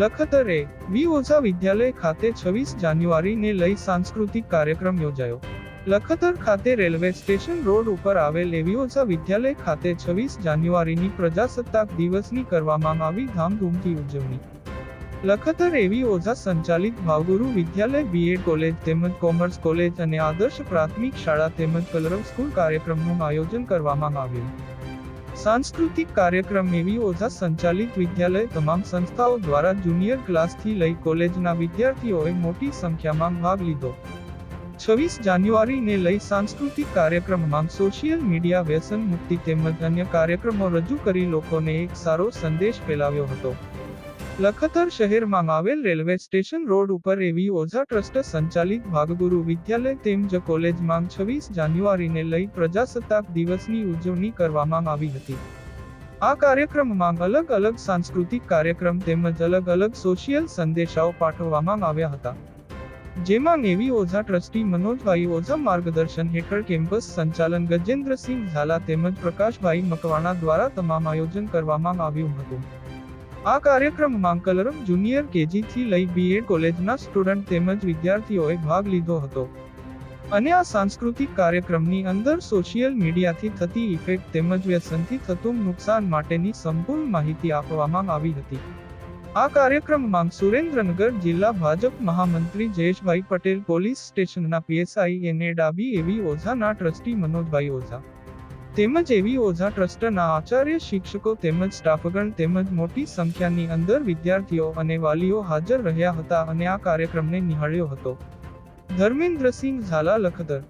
લખતર વી ઓઝા વિદ્યાલય ખાતે 26 જાન્યુઆરીને લઈ સાંસ્કૃતિક કાર્યક્રમ યોજાયો. લખતર ખાતે રેલવે સ્ટેશન રોડ ઉપર આવેલ એવી ઓઝા વિદ્યાલય ખાતે 26 જાન્યુઆરીની પ્રજાસત્તાક દિવસની કરવામાં આવી ધામધૂમથી ઉજવણી. લખતર એવી ઓઝા સંચાલિત ભાવગુરુ વિદ્યાલય બીએડ કોલેજ તેમજ કોમર્સ કોલેજ અને આદર્શ પ્રાથમિક શાળા તેમજ કલરવ સ્કૂલ કાર્યક્રમનું આયોજન કરવામાં આવ્યું. સાંસ્કૃતિક કાર્યક્રમ એવી ઓઝા સંચાલિત વિદ્યાલય તમામ સંસ્થાઓ દ્વારા જુનિયર ક્લાસથી લઈ કોલેજના વિદ્યાર્થીઓએ મોટી સંખ્યામાં ભાગ લીધો. 26 જાન્યુઆરીને લઈ સાંસ્કૃતિક કાર્યક્રમમાં સોશિયલ મીડિયા વ્યસન મુક્તિ તેમજ અન્ય કાર્યક્રમો રજૂ કરી લોકોને એક સારો સંદેશ ફેલાવ્યો હતો. લખતર શહેરમાં આવેલ રેલવે સ્ટેશન રોડ ઉપર એવી ઓઝા ટ્રસ્ટ સંચાલિત ભાગગુરુ વિદ્યાલય તેમજ કોલેજમાં 26 જાન્યુઆરીને લઈ પ્રજાસત્તાક દિવસની ઉજવણી કરવામાં આવી હતી. આ કાર્યક્રમમાં અલગ અલગ સાંસ્કૃતિક કાર્યક્રમ તેમજ અલગ અલગ સોશિયલ સંદેશાઓ પાઠવવામાં આવ્યા હતા. જેમાં એવી ઓઝા ટ્રસ્ટી મનોજભાઈ ઓઝા માર્ગદર્શન હેઠળ કેમ્પસ સંચાલન ગજેન્દ્રસિંહ ઝાલા તેમજ પ્રકાશભાઈ મકવાણા દ્વારા તમામ આયોજન કરવામાં આવ્યું હતું. આ કાર્યક્રમમાં કલરવ જુનિયર કેજી થી લઈ બીએડ કોલેજના સ્ટુડન્ટ તેમજ વિદ્યાર્થીઓએ ભાગ લીધો હતો. અને આ સાંસ્કૃતિક કાર્યક્રમની અંદર સોશિયલ મીડિયાથી થતી ઇફેક્ટ તેમજ વ્યસનથી થતું નુકસાન માટેની સંપૂર્ણ માહિતી આપવામાં આવી હતી. આ કાર્યક્રમમાં સુરેન્દ્રનગર જિલ્લા ભાજપ મહામંત્રી જયેશભાઈ પટેલ, પોલીસ સ્ટેશનના પીએસઆઈ એને ડાબી, એવી ઓઝાના ટ્રસ્ટી મનોજભાઈ ઓઝા તેમજ એવી ઓઝા ટ્રસ્ટના આચાર્ય, શિક્ષકો તેમજ સ્ટાફગણ તેમજ મોટી સંખ્યાની અંદર વિદ્યાર્થીઓ અને વાલીઓ હાજર રહ્યા હતા અને આ કાર્યક્રમને નિહાળ્યો હતો. ધર્મેન્દ્રસિંહ ઝાલા, લખતર.